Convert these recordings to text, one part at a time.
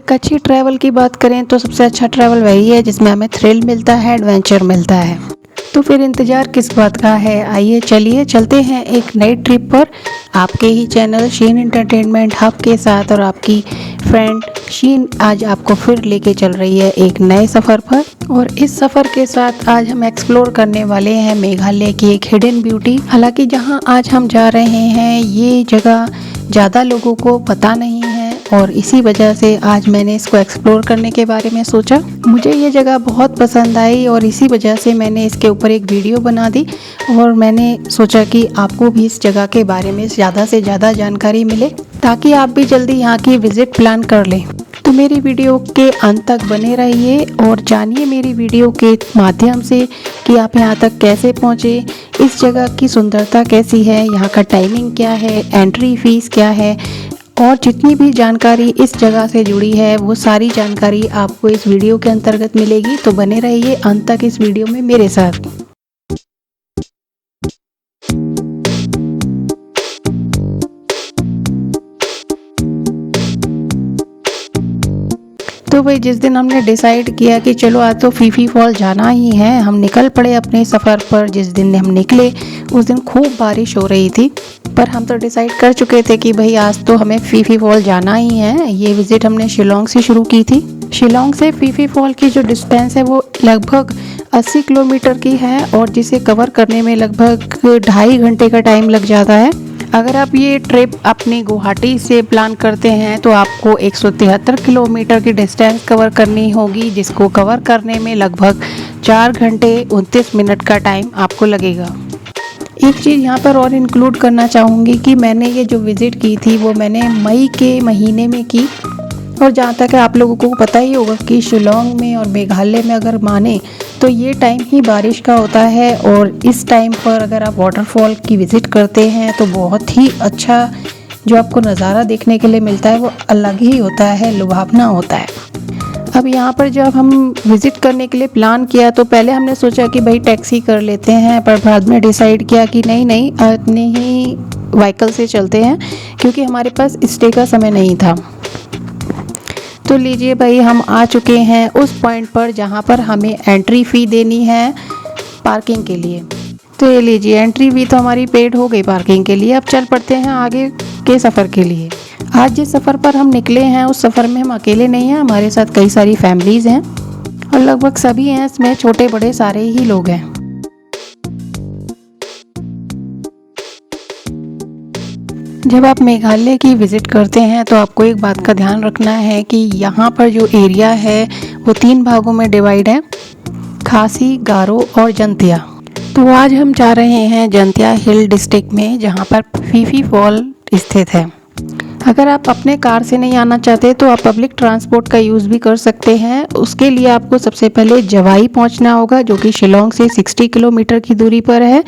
एक अच्छी ट्रैवल की बात करें तो सबसे अच्छा ट्रैवल वही है जिसमें हमें थ्रिल मिलता है, एडवेंचर मिलता है। तो फिर इंतज़ार किस बात का है, आइए चलिए चलते हैं एक नई ट्रिप पर आपके ही चैनल शीन एंटरटेनमेंट हब के साथ। और आपकी फ्रेंड शीन आज आपको फिर लेके चल रही है एक नए सफ़र पर। और इस सफ़र के साथ आज हम एक्सप्लोर करने वाले हैं मेघालय की एक हिडन ब्यूटी। हालांकि जहां आज हम जा रहे हैं ये जगह ज़्यादा लोगों को पता नहीं है और इसी वजह से आज मैंने इसको एक्सप्लोर करने के बारे में सोचा। मुझे ये जगह बहुत पसंद आई और इसी वजह से मैंने इसके ऊपर एक वीडियो बना दी और मैंने सोचा कि आपको भी इस जगह के बारे में ज़्यादा से ज़्यादा जानकारी मिले ताकि आप भी जल्दी यहाँ की विज़िट प्लान कर लें। तो मेरी वीडियो के अंत तक बने रहिए और जानिए मेरी वीडियो के माध्यम से कि आप यहाँ तक कैसे पहुँचे, इस जगह की सुंदरता कैसी है, यहाँ का टाइमिंग क्या है, एंट्री फीस क्या है और जितनी भी जानकारी इस जगह से जुड़ी है वो सारी जानकारी आपको इस वीडियो के अंतर्गत मिलेगी। तो बने रहिए अंत तक इस वीडियो में मेरे साथ। तो भाई जिस दिन हमने डिसाइड किया कि चलो आज तो फीफी फॉल जाना ही है, हम निकल पड़े अपने सफ़र पर। जिस दिन हम निकले उस दिन खूब बारिश हो रही थी, पर हम तो डिसाइड कर चुके थे कि भाई आज तो हमें फीफी फॉल जाना ही है। ये विज़िट हमने शिलोंग से शुरू की थी। शिलोंग से फीफी फॉल की जो डिस्टेंस है वो लगभग 80 किलोमीटर की है और जिसे कवर करने में लगभग 2.5 घंटे का टाइम लग जाता है। अगर आप ये ट्रिप अपनी गुवाहाटी से प्लान करते हैं तो आपको 173 किलोमीटर की डिस्टेंस कवर करनी होगी, जिसको कवर करने में लगभग 4 घंटे 29 मिनट का टाइम आपको लगेगा। एक चीज़ यहाँ पर और इंक्लूड करना चाहूँगी कि मैंने ये जो विज़िट की थी वो मैंने मई के महीने में की। और जहाँ तक आप लोगों को पता ही होगा कि शिलोंग में और मेघालय में अगर माने तो ये टाइम ही बारिश का होता है और इस टाइम पर अगर आप वाटरफॉल की विज़िट करते हैं तो बहुत ही अच्छा जो आपको नज़ारा देखने के लिए मिलता है वो अलग ही होता है, लुभावना होता है। अब यहाँ पर जब हम विज़िट करने के लिए प्लान किया तो पहले हमने सोचा कि भाई टैक्सी कर लेते हैं, पर बाद में डिसाइड किया कि नहीं अपने ही व्हीकल से चलते हैं क्योंकि हमारे पास स्टे का समय नहीं था। तो लीजिए भाई हम आ चुके हैं उस पॉइंट पर जहाँ पर हमें एंट्री फ़ी देनी है पार्किंग के लिए। तो ये लीजिए एंट्री फ़ी तो हमारी पेड हो गई पार्किंग के लिए। अब चल पड़ते हैं आगे के सफ़र के लिए। आज जिस सफ़र पर हम निकले हैं उस सफ़र में हम अकेले नहीं हैं, हमारे साथ कई सारी फैमिलीज़ हैं और लगभग सभी हैं, इसमें छोटे बड़े सारे ही लोग हैं। जब आप मेघालय की विज़िट करते हैं तो आपको एक बात का ध्यान रखना है कि यहाँ पर जो एरिया है वो 3 भागों में डिवाइड है, खासी, गारो और जंतिया। तो आज हम जा रहे हैं जंतिया हिल डिस्ट्रिक्ट में जहाँ पर फीफी फॉल स्थित है। अगर आप अपने कार से नहीं आना चाहते तो आप पब्लिक ट्रांसपोर्ट का यूज़ भी कर सकते हैं। उसके लिए आपको सबसे पहले जवाई पहुँचना होगा जो कि शिलोंग से 60 किलोमीटर की दूरी पर है।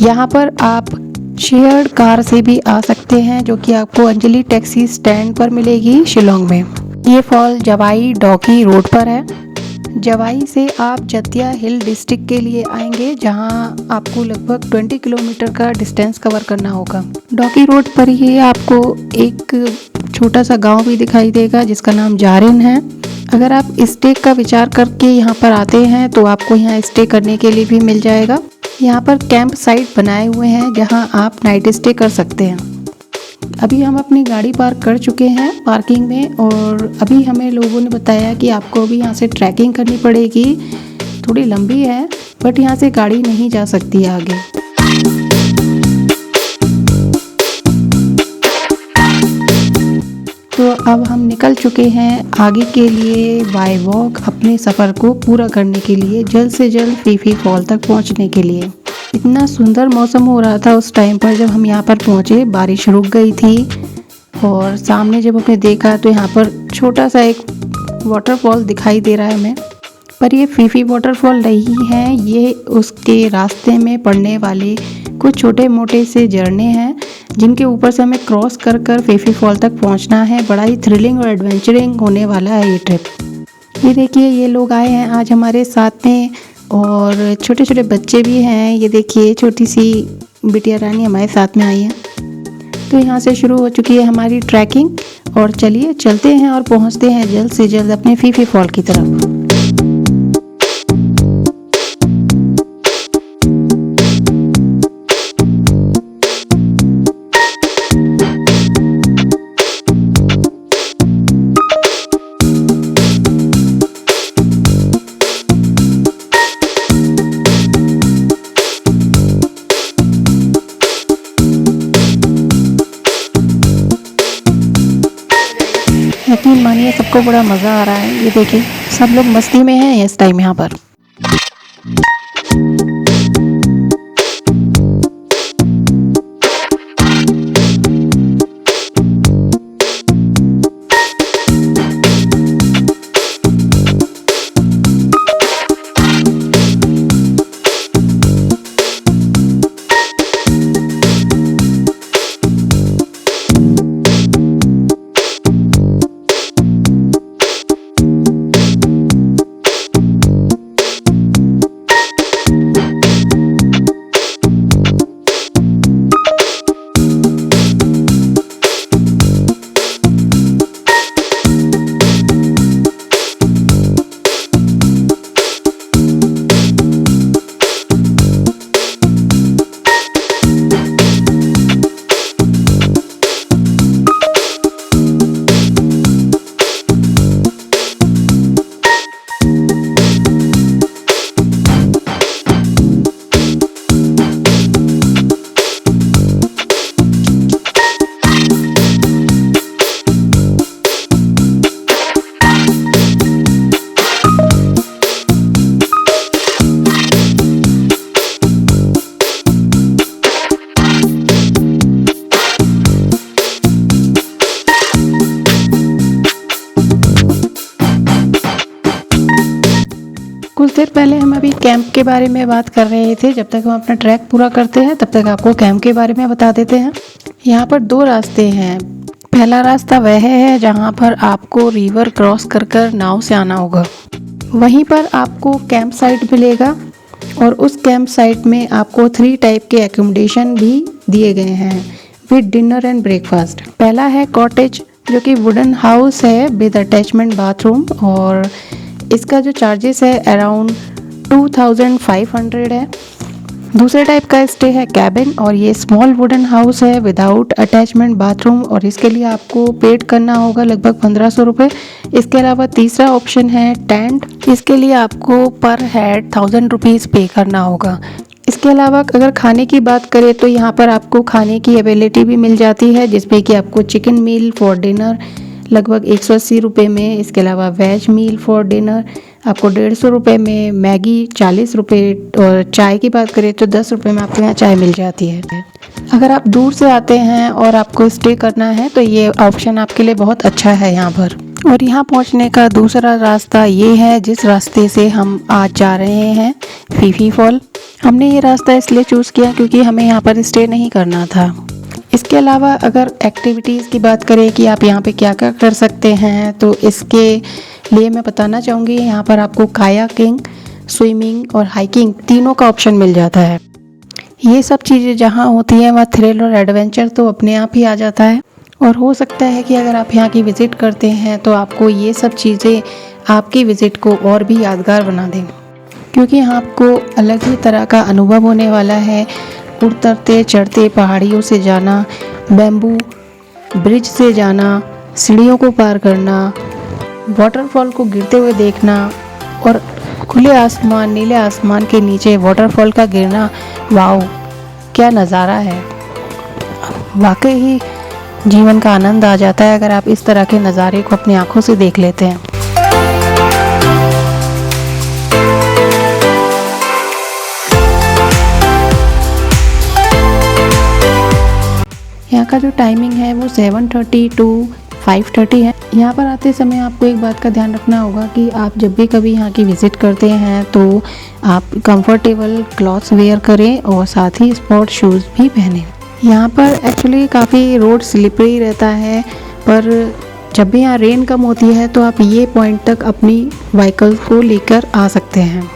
यहाँ पर आप शेयर्ड कार से भी आ सकते हैं जो कि आपको अंजलि टैक्सी स्टैंड पर मिलेगी शिलोंग में। ये फॉल जवाई डॉकी रोड पर है। जवाई से आप जंतिया हिल डिस्ट्रिक्ट के लिए आएंगे जहां आपको लगभग 20 किलोमीटर का डिस्टेंस कवर करना होगा। डॉकी रोड पर ही आपको एक छोटा सा गांव भी दिखाई देगा जिसका नाम जारिन है। अगर आप स्टे का विचार करके यहाँ पर आते हैं तो आपको यहाँ स्टे करने के लिए भी मिल जाएगा। यहाँ पर कैंप साइट बनाए हुए हैं जहाँ आप नाइट स्टे कर सकते हैं। अभी हम अपनी गाड़ी पार्क कर चुके हैं पार्किंग में और अभी हमें लोगों ने बताया कि आपको अभी यहाँ से ट्रैकिंग करनी पड़ेगी, थोड़ी लंबी है बट यहाँ से गाड़ी नहीं जा सकती आगे। तो अब हम निकल चुके हैं आगे के लिए बाय वॉक अपने सफ़र को पूरा करने के लिए, जल्द से जल्द फीफी फॉल तक पहुंचने के लिए। इतना सुंदर मौसम हो रहा था उस टाइम पर जब हम यहाँ पर पहुँचे, बारिश रुक गई थी और सामने जब हमने देखा तो यहाँ पर छोटा सा एक वाटरफॉल दिखाई दे रहा है हमें, पर ये फीफी वाटरफॉल नहीं है, ये उसके रास्ते में पड़ने वाले कुछ छोटे मोटे से झरने हैं जिनके ऊपर से हमें क्रॉस कर कर फीफी फॉल तक पहुंचना है। बड़ा ही थ्रिलिंग और एडवेंचरिंग होने वाला है ये ट्रिप। ये देखिए ये लोग आए हैं आज हमारे साथ में और छोटे छोटे बच्चे भी हैं। ये देखिए छोटी सी बिटिया रानी हमारे साथ में आई है। तो यहाँ से शुरू हो चुकी है हमारी ट्रैकिंग और चलिए चलते हैं और पहुंचते हैं जल्द से जल्द अपने फीफी फॉल की तरफ। यकीन मानिए सबको बड़ा मज़ा आ रहा है। ये देखिए सब लोग मस्ती में हैं इस टाइम यहाँ पर। कुछ देर पहले हम अभी कैंप के बारे में बात कर रहे थे। जब तक हम अपना ट्रैक पूरा करते हैं तब तक आपको कैंप के बारे में बता देते हैं। यहाँ पर दो रास्ते हैं। पहला रास्ता वह है जहाँ पर आपको रिवर क्रॉस कर कर नाव से आना होगा। वहीं पर आपको कैंप साइट मिलेगा और उस कैंप साइट में आपको 3 टाइप के एकोमोडेशन भी दिए गए हैं विद डिनर एंड ब्रेकफास्ट। पहला है कॉटेज जो कि वुडन हाउस है विद अटैचमेंट बाथरूम और इसका जो चार्जेस है अराउंड 2500 है। दूसरे टाइप का स्टे है कैबिन और ये स्मॉल वुडन हाउस है विदाउट अटैचमेंट बाथरूम और इसके लिए आपको पेड करना होगा लगभग 1500 रुपये। इसके अलावा तीसरा ऑप्शन है टेंट, इसके लिए आपको पर हेड 1000 रुपीज़ पे करना होगा। इसके अलावा अगर खाने की बात करें तो यहाँ पर आपको खाने की अवेलेबिलिटी भी मिल जाती है जिसमें कि आपको चिकन मील फॉर डिनर लगभग 180 रुपये में। इसके अलावा वेज मील फॉर डिनर आपको 150 रुपये में, मैगी 40 रुपये और चाय की बात करें तो 10 रुपये में आपको यहाँ चाय मिल जाती है। अगर आप दूर से आते हैं और आपको स्टे करना है तो ये ऑप्शन आपके लिए बहुत अच्छा है यहाँ पर। और यहाँ पहुँचने का दूसरा रास्ता ये है जिस रास्ते से हम आज जा रहे हैं फीफी फॉल। हमने ये रास्ता इसलिए चूज़ किया क्योंकि हमें यहाँ पर स्टे नहीं करना था। इसके अलावा अगर एक्टिविटीज़ की बात करें कि आप यहाँ पे क्या क्या कर सकते हैं तो इसके लिए मैं बताना चाहूँगी यहाँ पर आपको कायाकिंग, स्विमिंग और हाइकिंग तीनों का ऑप्शन मिल जाता है। ये सब चीज़ें जहाँ होती हैं वहाँ थ्रिल और एडवेंचर तो अपने आप ही आ जाता है। और हो सकता है कि अगर आप यहाँ की विज़िट करते हैं तो आपको ये सब चीज़ें आपकी विज़िट को और भी यादगार बना दें क्योंकि यहाँ आपको अलग ही तरह का अनुभव होने वाला है। उतरते चढ़ते पहाड़ियों से जाना, बैम्बू ब्रिज से जाना, सीढ़ियों को पार करना, वाटरफॉल को गिरते हुए देखना और खुले आसमान, नीले आसमान के नीचे वाटरफॉल का गिरना, वाओ क्या नज़ारा है। वाकई ही जीवन का आनंद आ जाता है अगर आप इस तरह के नज़ारे को अपनी आंखों से देख लेते हैं। यहाँ का जो टाइमिंग है वो 7:30 to 5:30 है। यहाँ पर आते समय आपको एक बात का ध्यान रखना होगा कि आप जब भी कभी यहाँ की विज़िट करते हैं तो आप कंफर्टेबल क्लॉथ्स वेयर करें और साथ ही स्पोर्ट शूज़ भी पहनें। यहाँ पर एक्चुअली काफ़ी रोड स्लिपरी रहता है पर जब भी यहाँ रेन कम होती है तो आप ये पॉइंट तक अपनी व्हीकल को लेकर आ सकते हैं।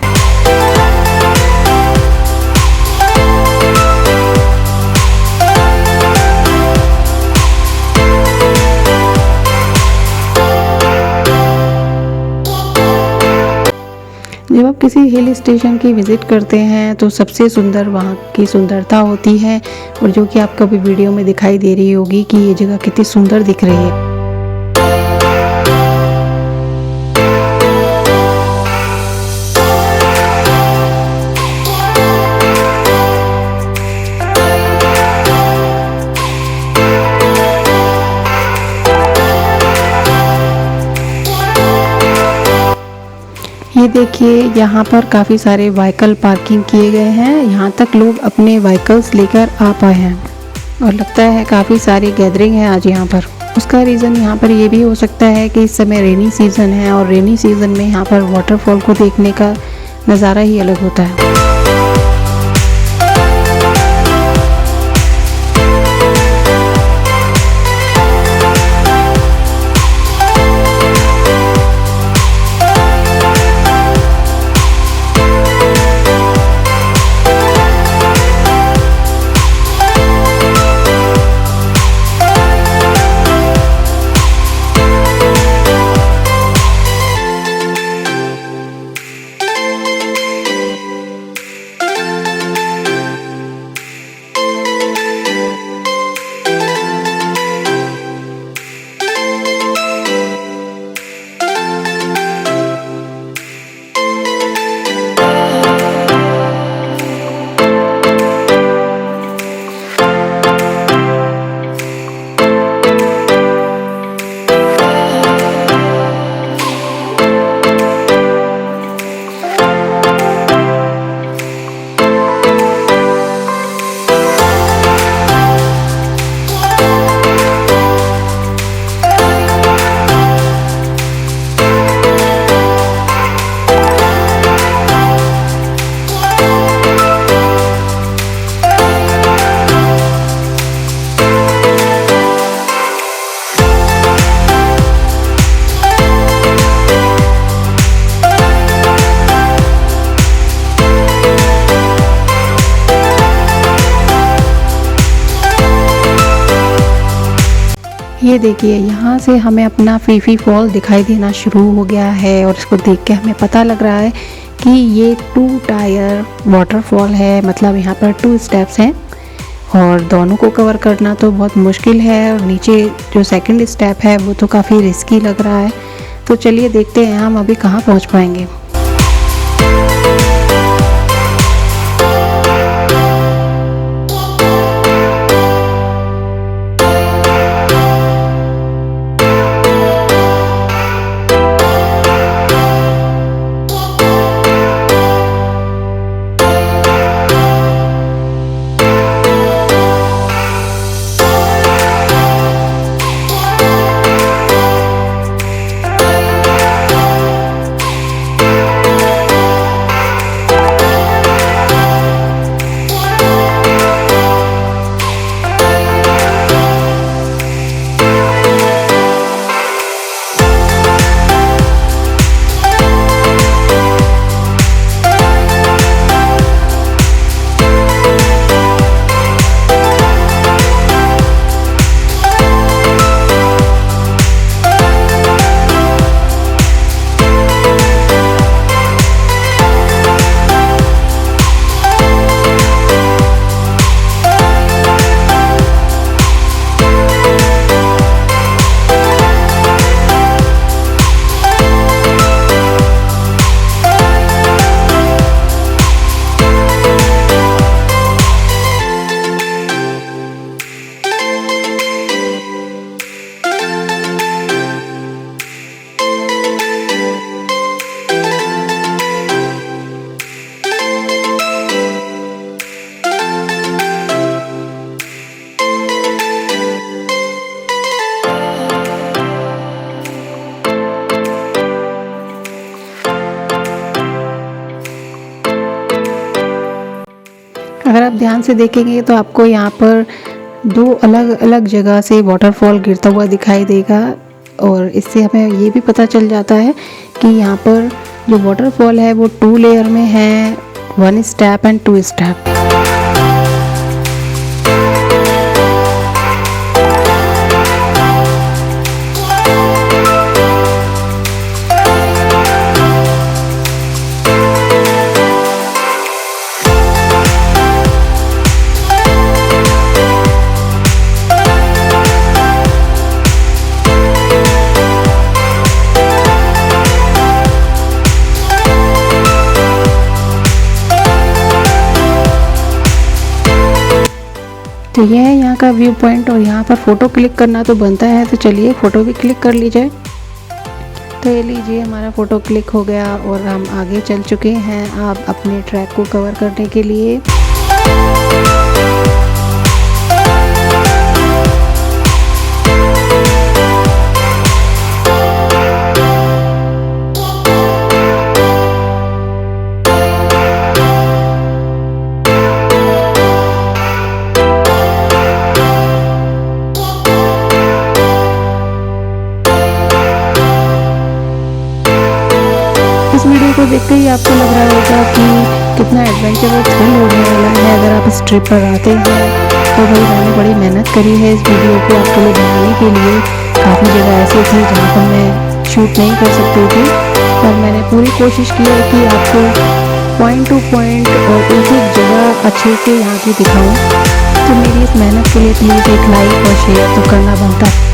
जब आप किसी हिल स्टेशन की विज़िट करते हैं तो सबसे सुंदर वहाँ की सुंदरता होती है, और जो कि आपको अभी वीडियो में दिखाई दे रही होगी कि ये जगह कितनी सुंदर दिख रही है। ये देखिए, यहाँ पर काफ़ी सारे व्हीकल पार्किंग किए गए हैं। यहाँ तक लोग अपने व्हीकल्स लेकर आ पाए हैं, और लगता है काफ़ी सारी गैदरिंग है आज यहाँ पर। उसका रीज़न यहाँ पर ये भी हो सकता है कि इस समय रेनी सीज़न है, और रेनी सीज़न में यहाँ पर वाटरफॉल को देखने का नज़ारा ही अलग होता है। ये देखिए, यहाँ से हमें अपना फीफी फॉल दिखाई देना शुरू हो गया है, और इसको देख के हमें पता लग रहा है कि ये 2 टायर वाटरफॉल है। मतलब यहाँ पर 2 स्टेप्स हैं, और दोनों को कवर करना तो बहुत मुश्किल है, और नीचे जो सेकंड स्टेप है वो तो काफ़ी रिस्की लग रहा है। तो चलिए देखते हैं हम अभी कहाँ पहुँच पाएंगे। अगर आप ध्यान से देखेंगे तो आपको यहाँ पर 2 अलग अलग जगह से वाटरफॉल गिरता हुआ दिखाई देगा, और इससे हमें ये भी पता चल जाता है कि यहाँ पर जो वाटरफॉल है वो 2 लेयर में है, 1 स्टेप एंड 2 स्टेप। तो यह है यहाँ का व्यू पॉइंट और यहाँ पर फ़ोटो क्लिक करना तो बनता है, तो चलिए फ़ोटो भी क्लिक कर ली जाए। तो ये लीजिए हमारा फ़ोटो क्लिक हो गया और हम आगे चल चुके हैं आप अपने ट्रैक को कवर करने के लिए। इस वीडियो को देखते ही आपको लग रहा होगा कि कितना एडवेंचर और थ्रिल होने वाला है अगर आप इस ट्रिप पर आते हैं। तो भाई मैंने बड़ी मेहनत करी है इस वीडियो को आपके लिए बनाने के लिए। काफ़ी जगह ऐसी थी जहाँ पर मैं शूट नहीं कर सकती थी, पर मैंने पूरी कोशिश की है कि आपको पॉइंट टू पॉइंट और एक एक जगह अच्छे से यहाँ की दिखाऊँ। तो मेरी इस मेहनत के लिए प्लीज़ एक लाइक और शेयर तो करना बनता है।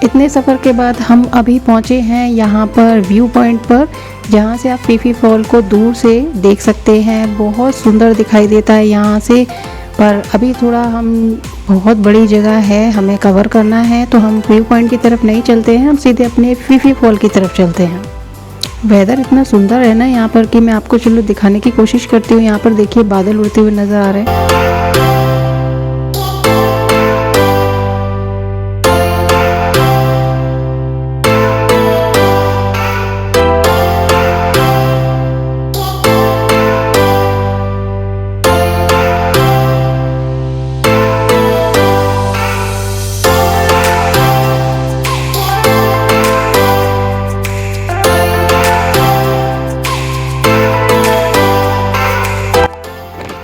इतने सफ़र के बाद हम अभी पहुँचे हैं यहाँ पर व्यू पॉइंट पर, जहाँ से आप फीफी फॉल को दूर से देख सकते हैं। बहुत सुंदर दिखाई देता है यहाँ से, पर अभी थोड़ा हम बहुत बड़ी जगह है हमें कवर करना है, तो हम व्यू पॉइंट की तरफ नहीं चलते हैं, हम सीधे अपने फीफी फॉल की तरफ चलते हैं। वेदर इतना सुंदर है ना यहाँ पर कि मैं आपको चलो दिखाने की कोशिश करती हूँ। यहाँ पर देखिए बादल उड़ते हुए नज़र आ रहे हैं।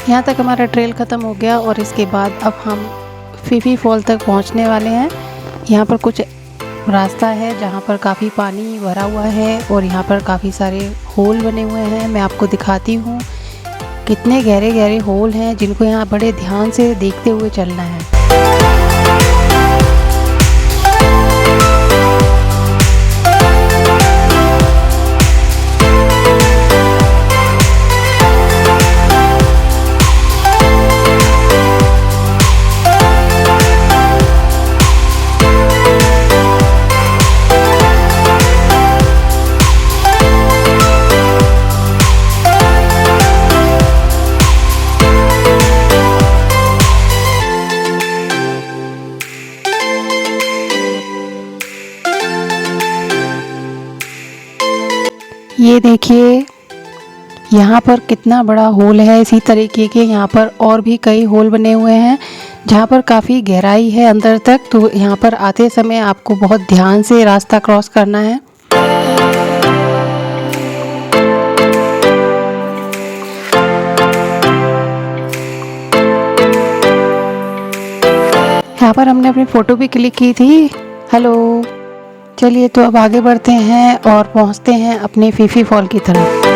यहाँ तक हमारा ट्रेल ख़त्म हो गया और इसके बाद अब हम फीफी फॉल तक पहुँचने वाले हैं। यहाँ पर कुछ रास्ता है जहाँ पर काफ़ी पानी भरा हुआ है और यहाँ पर काफ़ी सारे होल बने हुए हैं। मैं आपको दिखाती हूँ कितने गहरे गहरे होल हैं, जिनको यहाँ बड़े ध्यान से देखते हुए चलना है। ये देखिए यहाँ पर कितना बड़ा होल है। इसी तरीके के यहाँ पर और भी कई होल बने हुए हैं जहाँ पर काफ़ी गहराई है अंदर तक। तो यहाँ पर आते समय आपको बहुत ध्यान से रास्ता क्रॉस करना है। यहाँ पर हमने अपनी फ़ोटो भी क्लिक की थी। हेलो। चलिए तो अब आगे बढ़ते हैं और पहुँचते हैं अपने फीफी फॉल की तरफ।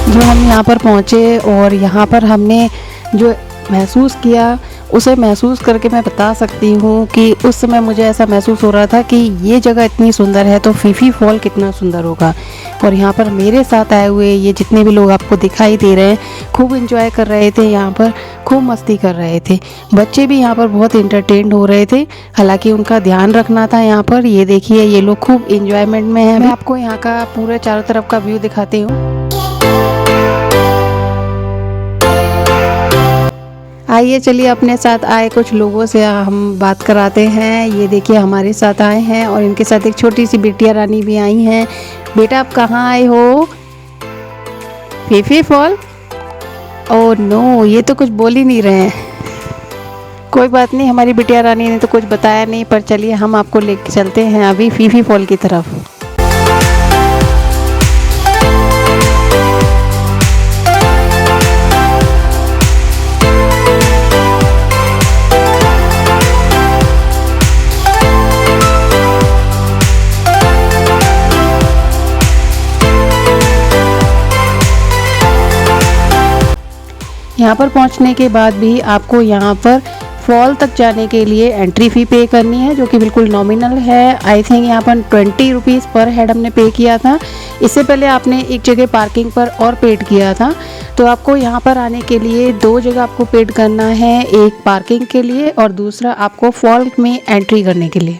जो हम यहाँ पर पहुँचे और यहाँ पर हमने जो महसूस किया उसे महसूस करके मैं बता सकती हूँ कि उस समय मुझे ऐसा महसूस हो रहा था कि ये जगह इतनी सुंदर है तो फीफी फॉल कितना सुंदर होगा। और यहाँ पर मेरे साथ आए हुए ये जितने भी लोग आपको दिखाई दे रहे हैं खूब एंजॉय कर रहे थे, यहाँ पर खूब मस्ती कर रहे थे। बच्चे भी यहाँ पर बहुत इंटरटेन्ड हो रहे थे, हालांकि उनका ध्यान रखना था। यहाँ पर ये देखिए ये लोग खूब इंजॉयमेंट में है। मैं आपको यहाँ का पूरे चारों तरफ का व्यू दिखाती हूँ। आइए चलिए अपने साथ आए कुछ लोगों से हम बात कराते हैं। ये देखिए हमारे साथ आए हैं और इनके साथ एक छोटी सी बिटिया रानी भी आई हैं। बेटा आप कहाँ आए हो? Phi Phi fall? ओह नो, ये तो कुछ बोल ही नहीं रहे हैं। कोई बात नहीं, हमारी बिटिया रानी ने तो कुछ बताया नहीं, पर चलिए हम आपको लेके चलते हैं अभी फीफी फॉल की तरफ। यहाँ पर पहुँचने के बाद भी आपको यहाँ पर फॉल तक जाने के लिए एंट्री फ़ी पे करनी है, जो कि बिल्कुल नॉमिनल है। आई थिंक यहाँ पर 20 रुपीज़ पर हेड हमने पे किया था। इससे पहले आपने एक जगह पार्किंग पर और पेड किया था। तो आपको यहाँ पर आने के लिए 2 जगह आपको पेड करना है, एक पार्किंग के लिए और दूसरा आपको फॉल में एंट्री करने के लिए।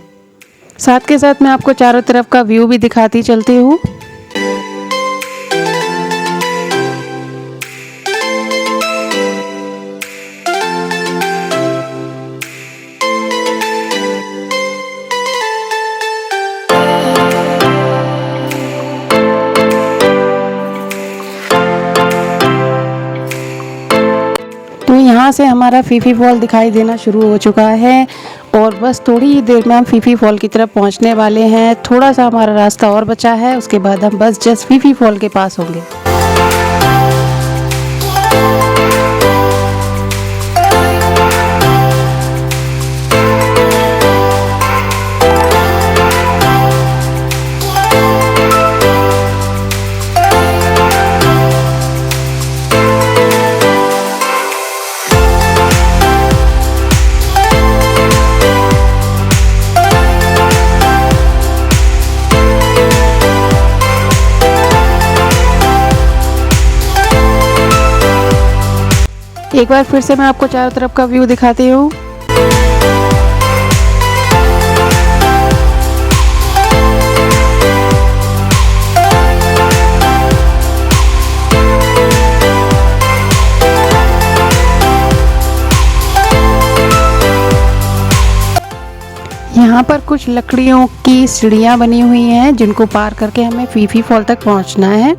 साथ के साथ मैं आपको चारों तरफ का व्यू भी दिखाती चलती हूँ। तो यहाँ से हमारा फीफी फॉल दिखाई देना शुरू हो चुका है और बस थोड़ी ही देर में हम फीफी फॉल की तरफ पहुँचने वाले हैं। थोड़ा सा हमारा रास्ता और बचा है, उसके बाद हम बस जस्ट फीफी फॉल के पास होंगे। एक बार फिर से मैं आपको चारों तरफ का व्यू दिखाती हूँ। यहाँ पर कुछ लकड़ियों की सीढ़ियाँ बनी हुई हैं जिनको पार करके हमें फीफी फॉल तक पहुँचना है।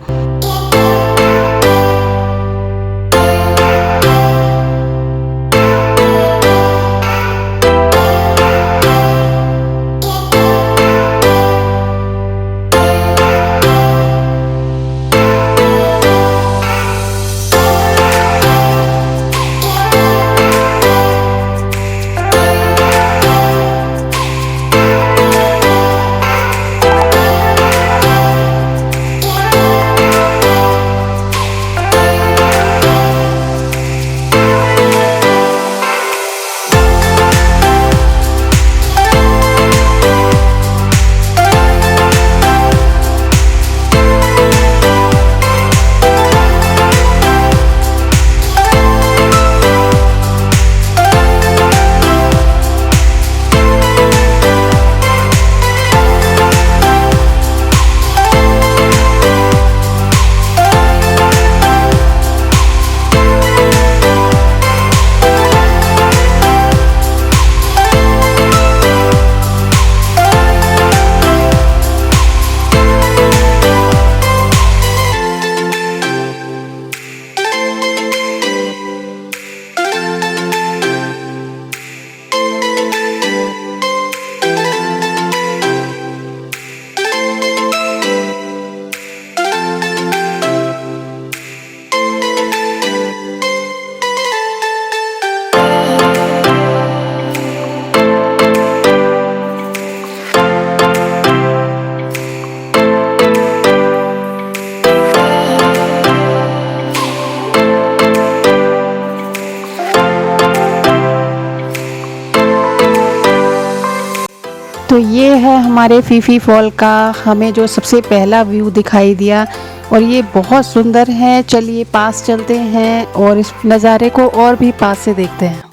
तो ये है हमारे फीफी फॉल का हमें जो सबसे पहला व्यू दिखाई दिया और ये बहुत सुंदर है। चलिए पास चलते हैं और इस नज़ारे को और भी पास से देखते हैं।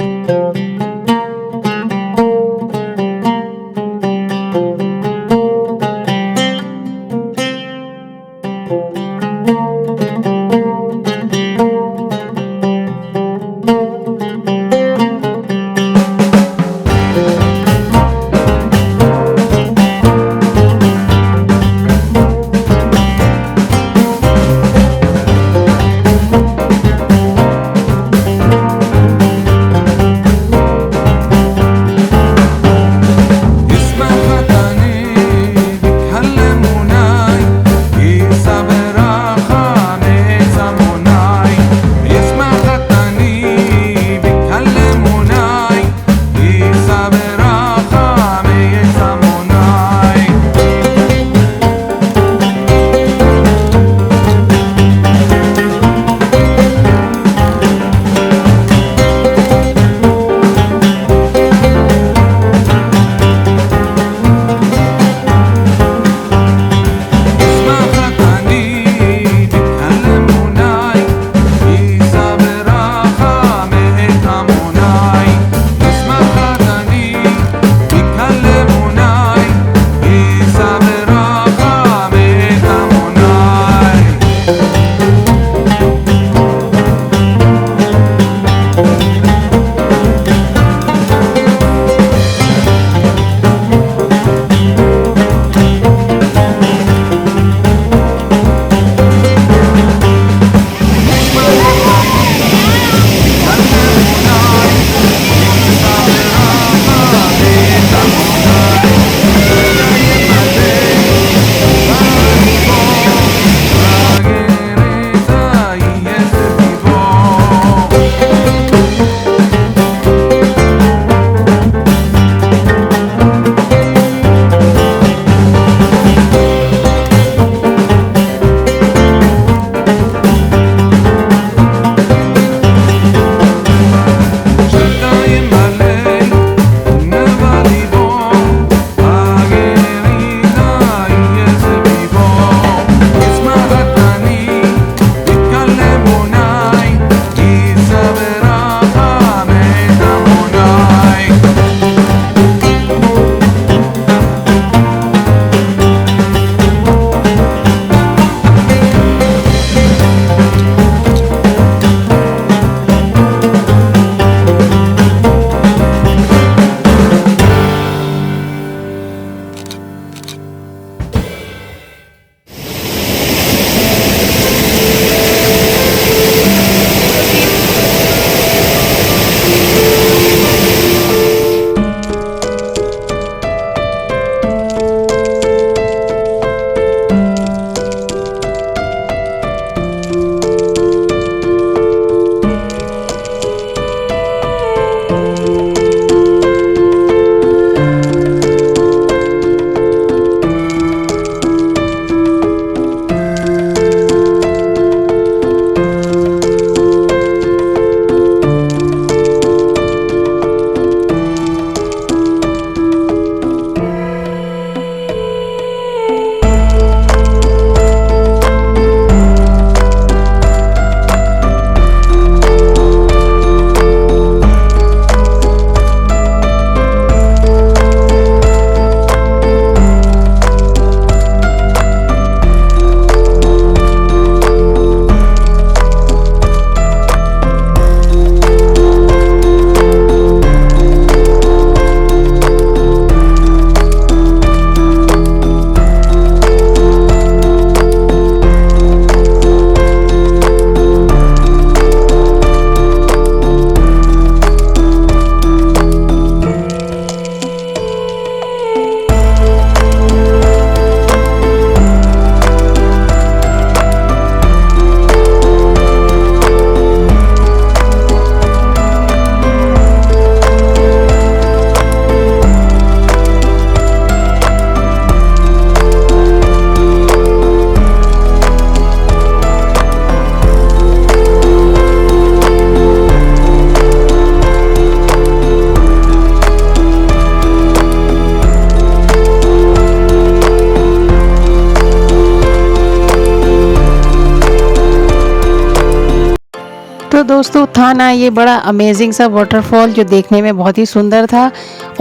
तो दोस्तों था ना ये बड़ा अमेजिंग सा वाटरफॉल जो देखने में बहुत ही सुंदर था।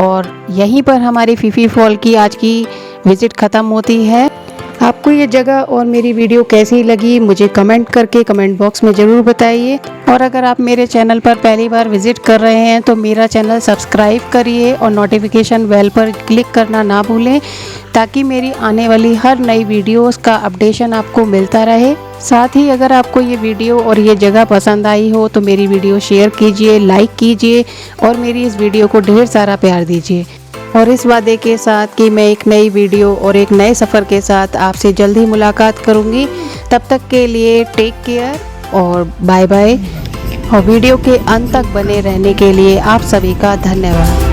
और यहीं पर हमारी फीफी फॉल की आज की विज़िट ख़त्म होती है। आपको ये जगह और मेरी वीडियो कैसी लगी मुझे कमेंट करके कमेंट बॉक्स में ज़रूर बताइए। और अगर आप मेरे चैनल पर पहली बार विज़िट कर रहे हैं तो मेरा चैनल सब्सक्राइब करिए और नोटिफिकेशन बेल पर क्लिक करना ना भूलें, ताकि मेरी आने वाली हर नई वीडियोस का अपडेशन आपको मिलता रहे। साथ ही अगर आपको ये वीडियो और ये जगह पसंद आई हो तो मेरी वीडियो शेयर कीजिए, लाइक कीजिए और मेरी इस वीडियो को ढेर सारा प्यार दीजिए। और इस वादे के साथ कि मैं एक नई वीडियो और एक नए सफ़र के साथ आपसे जल्द ही मुलाकात करूँगी। तब तक के लिए टेक केयर और बाय बाय। और वीडियो के अंत तक बने रहने के लिए आप सभी का धन्यवाद।